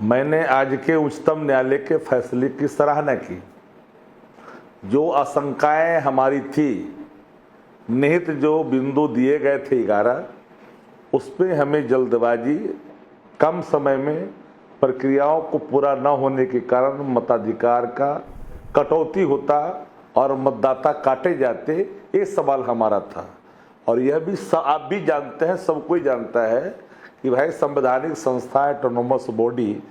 मैंने आज के उच्चतम न्यायालय के फैसले की सराहना की। जो आशंकाएं हमारी थी, निहित जो बिंदु दिए गए थे 11, उस पर हमें जल्दबाजी, कम समय में प्रक्रियाओं को पूरा न होने के कारण मताधिकार का कटौती होता और मतदाता काटे जाते, ये सवाल हमारा था। और यह भी आप भी जानते हैं, सब कोई जानता है कि भाई संवैधानिक संस्था ऑटोनोमस बॉडी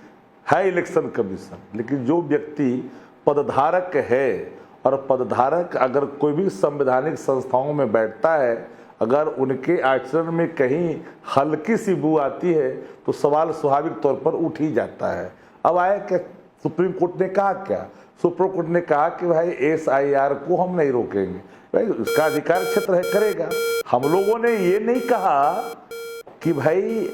है इलेक्शन कमीशन, लेकिन जो व्यक्ति पदधारक है और पदधारक अगर कोई भी संवैधानिक संस्थाओं में बैठता है, अगर उनके आचरण में कहीं हल्की सी बू आती है तो सवाल स्वाभाविक तौर पर उठ ही जाता है। अब आए कि सुप्रीम कोर्ट ने कहा क्या? सुप्रीम कोर्ट ने कहा कि भाई SIR को हम नहीं रोकेंगे, भाई उसका अधिकार क्षेत्र है, करेगा। हम लोगों ने ये नहीं कहा कि भाई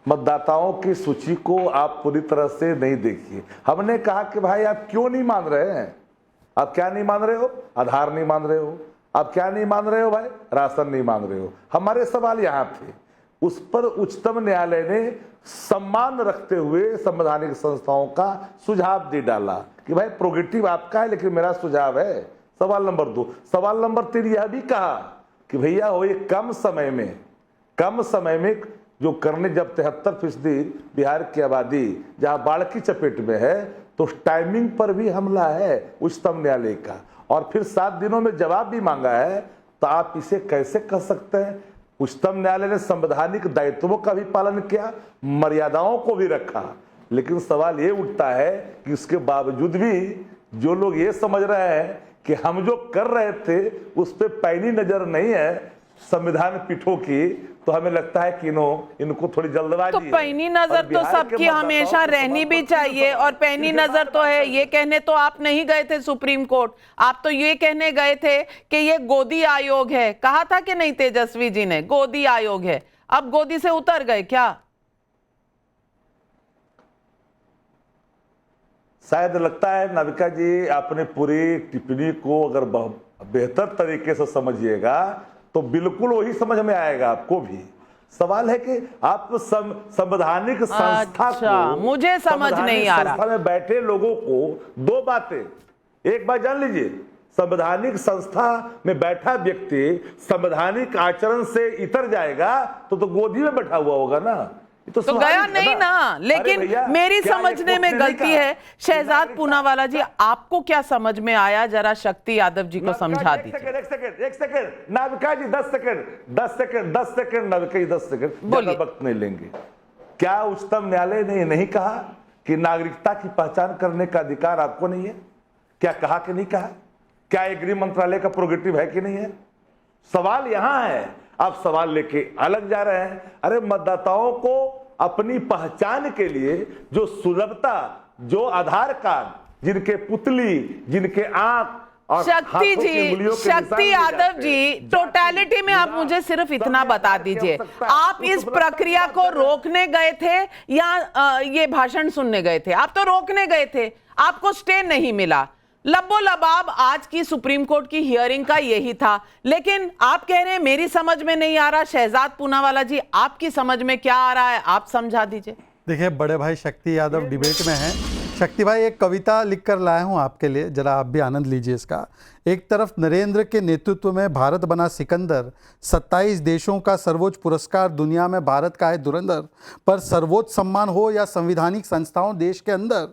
मतदाताओं की सूची को आप पूरी तरह से नहीं देखिए। हमने कहा कि भाई आप क्यों नहीं मान रहे हैं? आप क्या नहीं मान रहे हो? आधार नहीं मान रहे हो। आप क्या नहीं मान रहे हो भाई? राशन नहीं मान रहे हो। हमारे सवाल यहाँ थे, उस पर उच्चतम न्यायालय ने सम्मान रखते हुए संवैधानिक संस्थाओं का सुझाव दे डाला कि भाई प्रोगेटिव आपका है, लेकिन मेरा सुझाव है। सवाल नंबर 2। सवाल नंबर 3 यह भी कहा कि भैया हो, ये कम समय में जो करने, जब 73% बिहार की आबादी जहां बाढ़ की चपेट में है, तो टाइमिंग पर भी हमला है उच्चतम न्यायालय का, और फिर 7 दिनों में जवाब भी मांगा है। तो आप इसे कैसे कर सकते हैं? उच्चतम न्यायालय ने संवैधानिक दायित्वों का भी पालन किया, मर्यादाओं को भी रखा, लेकिन सवाल ये उठता है कि उसके बावजूद भी जो लोग ये समझ रहे हैं कि हम जो कर रहे थे उस पर पैनी नजर नहीं है संविधान पीठों की, तो हमें लगता है कि इनको थोड़ी जल्दबाजी तो पैनी नजर तो सबकी हमेशा रहनी भी चाहिए, और पैनी नजर तो है। ये कहने तो आप नहीं गए थे सुप्रीम कोर्ट, आप तो ये कहने गए थे कि ये गोदी आयोग है। कहा था कि नहीं तेजस्वी जी ने, गोदी आयोग है। अब गोदी से उतर गए क्या? शायद लगता है नाविका जी, आपने पूरी टिप्पणी को अगर बेहतर तरीके से समझिएगा तो बिल्कुल वही समझ में आएगा आपको भी। सवाल है कि आप संवैधानिक संस्था को, मुझे समझ नहीं आ रहा। संस्था में बैठे लोगों को 2 बातें, एक बात जान लीजिए, संवैधानिक संस्था में बैठा व्यक्ति संवैधानिक आचरण से इतर जाएगा तो गोदी में बैठा हुआ होगा ना, तो गया नहीं ना। लेकिन मेरी समझने में गलती है। शहजाद पूनावाला जी, आपको क्या समझ में आया? जरा शक्ति यादव जी को समझा दीजिए। एक सेकंड नाविका जी, 10 सेकंड नाविका जी, 10 सेकंड, ज्यादा वक्त नहीं लेंगे। क्या उच्चतम न्यायालय ने नहीं कहा कि नागरिकता की पहचान करने का अधिकार आपको नहीं है? क्या कहा कि नहीं कहा? क्या ये गृह मंत्रालय का प्रोगेटिव है कि नहीं है? सवाल यहां है, आप सवाल लेके अलग जा रहे हैं। अरे मतदाताओं को अपनी पहचान के लिए जो सुलभता, जो आधार कार्ड, जिनके पुतली, जिनके आंख और शक्ति यादव जी, टोटलिटी में आप मुझे सिर्फ इतना बता दीजिए, आप इस प्रक्रिया को रोकने गए थे या ये भाषण सुनने गए थे? आप तो रोकने गए थे, आपको स्टे नहीं मिला। लब्बो लबाब आज की सुप्रीम कोर्ट की हियरिंग का यही था, लेकिन आप कह रहे हैं मेरी समझ में नहीं आ रहा। शहजाद पूनावाला जी, आपकी समझ में क्या आ रहा है? आप समझा दीजिए। देखिए, बड़े भाई शक्ति यादव डिबेट में हैं। शक्ति भाई, एक कविता लिखकर लाया हूं आपके लिए, जरा आप भी आनंद लीजिए इसका। एक तरफ नरेंद्र के नेतृत्व में भारत बना सिकंदर, 27 देशों का सर्वोच्च पुरस्कार, दुनिया में भारत का है धुरंधर, पर सर्वोच्च सम्मान हो या संविधानिक संस्थाओं देश के अंदर,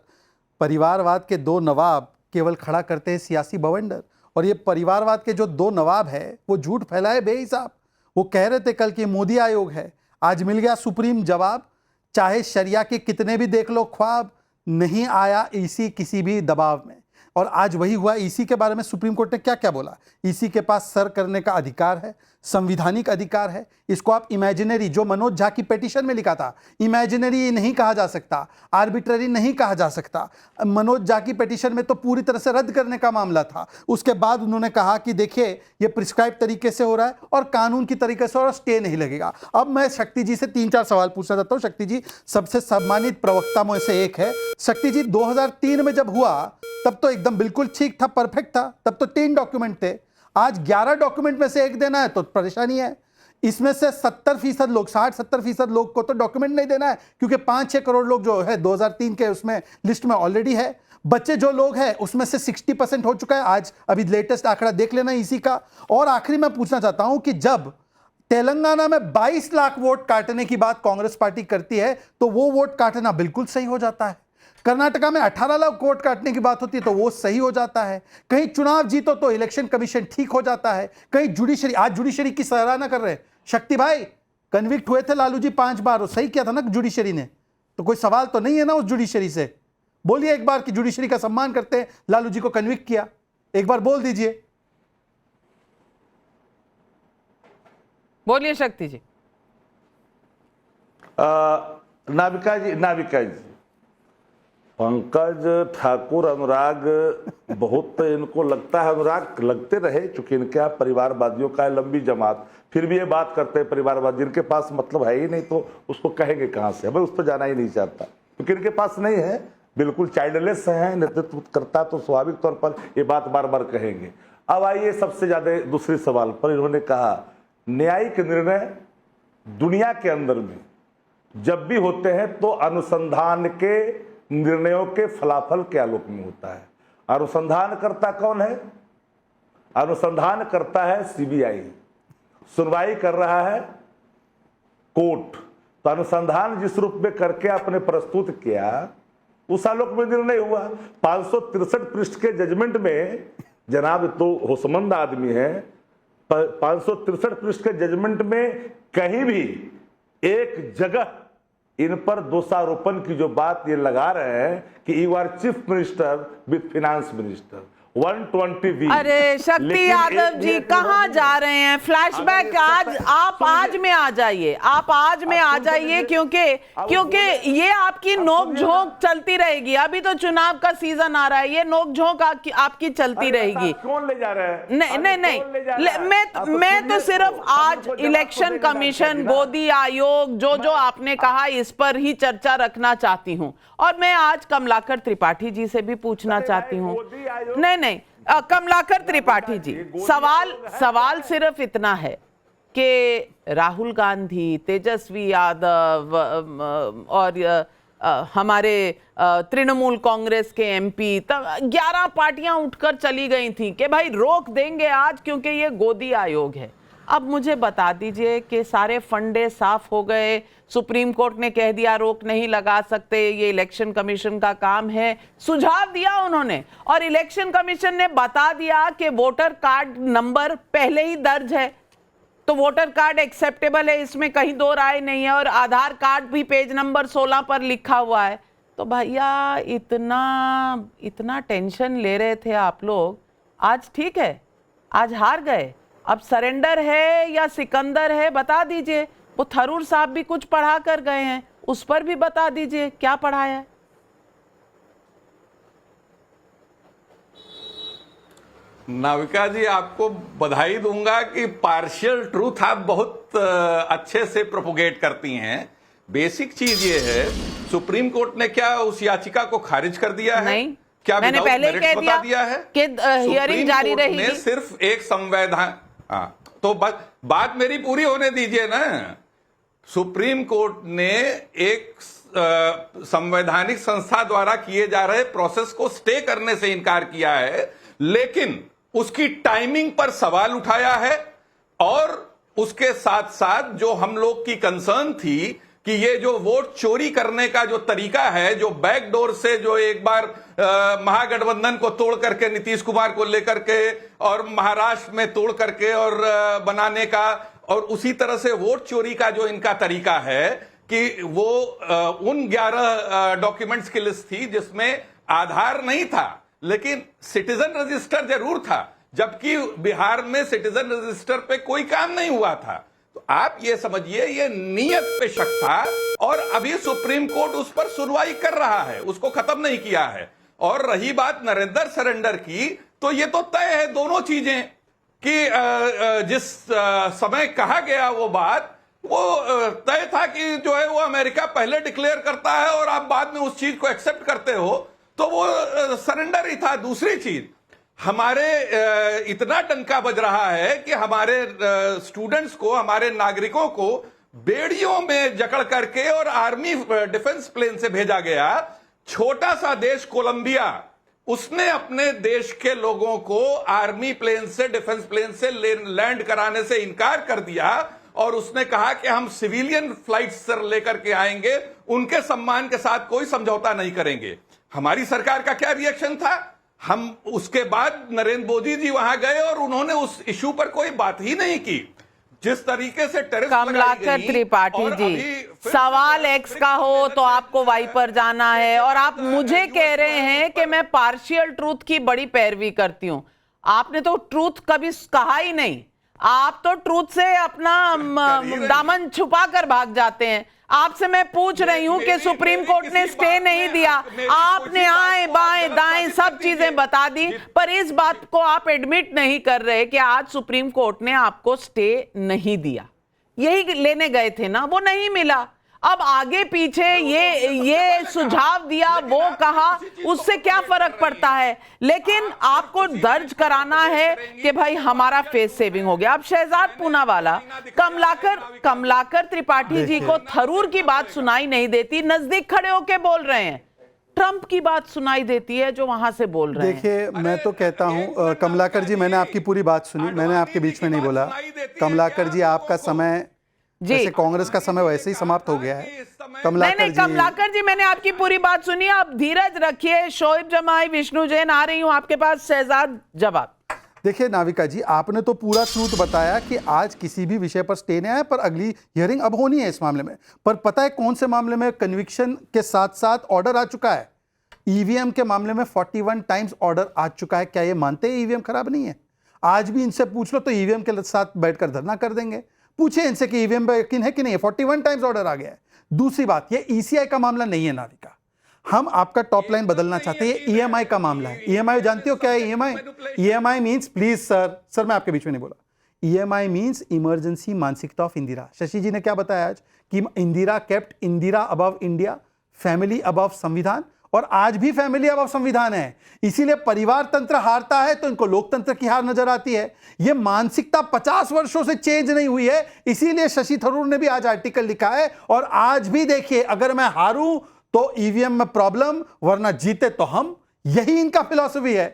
परिवारवाद के 2 नवाब केवल खड़ा करते हैं सियासी बवंडर। और ये परिवारवाद के जो 2 नवाब है वो झूठ फैलाए बेहिसाब। वो कह रहे थे कल कि मोदी आयोग है, आज मिल गया सुप्रीम जवाब। चाहे शरिया के कितने भी देख लो ख्वाब, नहीं आया ईसी किसी भी दबाव में। और आज वही हुआ। ईसी के बारे में सुप्रीम कोर्ट ने क्या क्या बोला? ईसी के पास सर करने का अधिकार है, संविधानिक अधिकार है। इसको आप इमेजिनरी, जो मनोज झा की पिटीशन में लिखा था, इमेजिनरी नहीं कहा जा सकता, आर्बिट्ररी नहीं कहा जा सकता। मनोज झा की पिटीशन में तो पूरी तरह से रद्द करने का मामला था। उसके बाद उन्होंने कहा कि देखिए ये प्रिस्क्राइब तरीके से हो रहा है और कानून की तरीके से, और स्टे नहीं लगेगा। अब मैं शक्ति जी से 3-4 सवाल पूछना चाहता हूँ। शक्ति जी सबसे सम्मानित प्रवक्ता में से एक है। शक्ति जी, 2003 में जब हुआ तब तो एकदम बिल्कुल ठीक था, परफेक्ट था, तब तो 3 डॉक्यूमेंट थे। आज 11 डॉक्यूमेंट में से एक देना है तो परेशानी है। इसमें से 70% लोग, 60-70% लोग को तो डॉक्यूमेंट नहीं देना है, क्योंकि 5-6 करोड़ लोग जो है 2003 के उसमें लिस्ट में ऑलरेडी है। बच्चे जो लोग हैं उसमें से 60% हो चुका है। आज अभी लेटेस्ट आंकड़ा देख लेना इसी का। और आखिरी मैं पूछना चाहता हूं कि जब तेलंगाना में 22 लाख वोट काटने की बात कांग्रेस पार्टी करती है तो वो वोट काटना बिल्कुल सही हो जाता है। कर्नाटका में 18 लाख वोट काटने की बात होती है तो वो सही हो जाता है। कहीं चुनाव जीतो तो इलेक्शन कमीशन ठीक हो जाता है। कहीं जुडिशरी, आज जुडिशरी की सराहना कर रहे हैं शक्ति भाई, कन्विक्ट हुए थे लालू जी 5 बार, वो सही किया था ना जुडिशरी ने, तो कोई सवाल तो नहीं है ना उस जुडिशरी से। बोलिए एक बार कि जुडिशरी का सम्मान करते हैं, लालू जी को कन्विक्ट किया, एक बार बोल दीजिए। बोलिए शक्ति जी। नाविका जी पंकज ठाकुर अनुराग बहुत इनको लगता है, अनुराग लगते रहे, चूंकि इनके यहाँ परिवारवादियों का है लंबी जमात, फिर भी ये बात करते हैं परिवारवाद, जिनके पास मतलब है ही नहीं तो उसको कहेंगे कहाँ से। भाई उस पर जाना ही नहीं चाहता क्योंकि इनके पास नहीं है, बिल्कुल चाइल्डलेस है, नेतृत्व करता तो स्वाभाविक तौर पर ये बात बार बार कहेंगे। अब आइए सबसे ज्यादा दूसरे सवाल पर, इन्होंने कहा न्यायिक निर्णय दुनिया के अंदर में जब भी होते हैं तो अनुसंधान के निर्णयों के फलाफल के आलोक में होता है। अनुसंधान करता कौन है? अनुसंधान करता है सीबीआई, सुनवाई कर रहा है कोर्ट। तो अनुसंधान जिस रूप में करके आपने प्रस्तुत किया उस आलोक में निर्णय हुआ। 563 पृष्ठ के जजमेंट में, जनाब तो होशमंद आदमी है, 563 पृष्ठ के जजमेंट में कहीं भी एक जगह इन पर दोषारोपण की जो बात ये लगा रहे हैं कि you are chief minister with finance minister 120 अरे शक्ति यादव जी कहाँ जा रहे हैं? फ्लैशबैक आप आज में आ जाइए, आप आज में आ जाइए, क्योंकि ये आपकी नोक झोंक चलती रहेगी। अभी तो चुनाव का सीजन आ रहा है, ये नोक झोंक आपकी चलती रहेगी। कौन ले जा रहा है? नहीं, मैं तो सिर्फ आज इलेक्शन कमीशन, गोदी आयोग, जो आपने कहा इस पर ही चर्चा रखना चाहती हूँ। और मैं आज कमलाकर त्रिपाठी जी से भी पूछना चाहती हूँ। नहीं, कमलाकर त्रिपाठी जी, सवाल सिर्फ इतना है कि राहुल गांधी, तेजस्वी यादव और हमारे तृणमूल कांग्रेस के एमपी, 11 पार्टियां उठकर चली गई थी कि भाई रोक देंगे आज क्योंकि ये गोदी आयोग है। अब मुझे बता दीजिए कि सारे फंडे साफ हो गए, सुप्रीम कोर्ट ने कह दिया रोक नहीं लगा सकते, ये इलेक्शन कमीशन का काम है, सुझाव दिया उन्होंने, और इलेक्शन कमीशन ने बता दिया कि वोटर कार्ड नंबर पहले ही दर्ज है तो वोटर कार्ड एक्सेप्टेबल है, इसमें कहीं दो राय नहीं है, और आधार कार्ड भी पेज नंबर 16 पर लिखा हुआ है। तो भैया इतना टेंशन ले रहे थे आप लोग, आज ठीक है, आज हार गए। अब सरेंडर है या सिकंदर है बता दीजिए। वो थरूर साहब भी कुछ पढ़ा कर गए हैं, उस पर भी बता दीजिए क्या पढ़ाया है। नाविका जी, आपको बधाई दूंगा कि पार्शियल ट्रूथ आप बहुत अच्छे से प्रोपोगेट करती हैं। बेसिक चीज ये है, सुप्रीम कोर्ट ने क्या उस याचिका को खारिज कर दिया है? नहीं, क्या मैंने पहले ही कह दिया है कि हियरिंग जारी रहेगी। सिर्फ एक संवैधान, तो बात मेरी पूरी होने दीजिए ना। सुप्रीम कोर्ट ने एक संवैधानिक संस्था द्वारा किए जा रहे प्रोसेस को स्टे करने से इनकार किया है, लेकिन उसकी टाइमिंग पर सवाल उठाया है। और उसके साथ साथ जो हम लोग की कंसर्न थी कि ये जो वोट चोरी करने का जो तरीका है, जो बैकडोर से जो एक बार महागठबंधन को तोड़ करके नीतीश कुमार को लेकर के और महाराष्ट्र में तोड़ करके और बनाने का, और उसी तरह से वोट चोरी का जो इनका तरीका है कि वो उन 11 डॉक्यूमेंट्स की लिस्ट थी जिसमें आधार नहीं था लेकिन सिटीजन रजिस्टर जरूर था, जबकि बिहार में सिटीजन रजिस्टर पे कोई काम नहीं हुआ था। तो आप ये समझिए ये नीयत पे शक था, और अभी सुप्रीम कोर्ट उस पर सुनवाई कर रहा है, उसको खत्म नहीं किया है। और रही बात नरेंद्र सरेंडर की, तो ये तो तय है दोनों चीजें कि जिस समय कहा गया वो बात, वो तय था कि जो है वो अमेरिका पहले डिक्लेयर करता है और आप बाद में उस चीज को एक्सेप्ट करते हो, तो वो सरेंडर ही था। दूसरी चीज, हमारे इतना टंका बज रहा है कि हमारे स्टूडेंट्स को, हमारे नागरिकों को बेड़ियों में जकड़ करके और आर्मी डिफेंस प्लेन से भेजा गया। छोटा सा देश कोलंबिया, उसने अपने देश के लोगों को आर्मी प्लेन से, डिफेंस प्लेन से लैंड कराने से इनकार कर दिया और उसने कहा कि हम सिविलियन फ्लाइट्स से लेकर के आएंगे, उनके सम्मान के साथ कोई समझौता नहीं करेंगे। हमारी सरकार का क्या रिएक्शन था? हम उसके बाद नरेंद्र मोदी जी वहां गए और उन्होंने उस इशू पर कोई बात ही नहीं की। जिस तरीके से टेररिस्ट कमलाकर त्रिपाठी जी, सवाल एक्स का हो तो आपको वाई पर जाना है और आप मुझे कह रहे हैं कि मैं पार्शियल ट्रूथ की बड़ी पैरवी करती हूं। आपने तो ट्रूथ कभी कहा ही नहीं। आप तो ट्रूथ से अपना दामन छुपा कर भाग जाते हैं। आपसे मैं पूछ रही हूं कि सुप्रीम कोर्ट ने स्टे नहीं दिया, आपने आए बाएं दाएं सब चीजें बता दी, पर इस बात को आप एडमिट नहीं कर रहे कि आज सुप्रीम कोर्ट ने आपको स्टे नहीं दिया। यही लेने गए थे ना, वो नहीं मिला। अब आगे पीछे ये सुझाव दिया, वो कहा, उससे क्या फर्क पड़ता है? लेकिन आपको दर्ज कराना है कि भाई हमारा फेस सेविंग हो गया। अब शहजाद पूनावाला, कमलाकर त्रिपाठी जी को थरूर की बात सुनाई नहीं देती, नजदीक खड़े होके बोल रहे हैं। ट्रंप की बात सुनाई देती है जो वहां से बोल रहे हैं। देखिए, मैं तो कहता हूं कमलाकर जी, मैंने आपकी पूरी बात सुनी, मैंने आपके बीच में नहीं बोला। कमलाकर जी, आपका समय जैसे कांग्रेस का समय वैसे ही समाप्त हो गया है। कमलाकर जी, मैंने आपकी पूरी बात सुनी, आप धीरज रखिए। शोएब जमाई, विष्णु जैन, आ रही हूं आपके पास। शहजाद, जवाब। देखिए नाविका जी, आपने तो पूरा ट्रूथ बताया कि आज किसी भी विषय पर स्टे नहीं आया, पर अगली हियरिंग अब होनी है इस मामले में। पर पता है कौन से मामले में कन्विक्शन के साथ साथ ऑर्डर आ चुका है? ईवीएम के मामले में 41 टाइम्स ऑर्डर आ चुका है। क्या ये मानते हैं ईवीएम खराब नहीं है? आज भी इनसे पूछ लो तो ईवीएम के साथ बैठकर धरना कर देंगे। पूछे इनसे कि ईवीएम पे यकीन है कि नहीं है। 41 टाइम्स ऑर्डर आ गया है। दूसरी बात, ये ईसीआई का मामला नहीं है नाविका, हम आपका टॉप लाइन बदलना चाहते हैं। ये ईएमआई का मामला है। ईएमआई जानते हो क्या है? ईएमआई मींस, प्लीज सर मैं आपके बीच में नहीं बोला, ईएमआई मींस इमरजेंसी मानसिकता ऑफ इंदिरा। शशि जी ने क्या बताया आज कि Indira kept Indira above India, family above संविधान, और आज भी फैमिली अबव संविधान है। इसीलिए परिवार तंत्र हारता है तो इनको लोकतंत्र की हार नजर आती है। यह मानसिकता 50 वर्षों से चेंज नहीं हुई है। इसीलिए शशि थरूर ने भी आज आर्टिकल लिखा है। और आज भी देखिए, अगर मैं हारूं तो ईवीएम में प्रॉब्लम, वरना जीते तो हम, यही इनका फिलॉसफी है।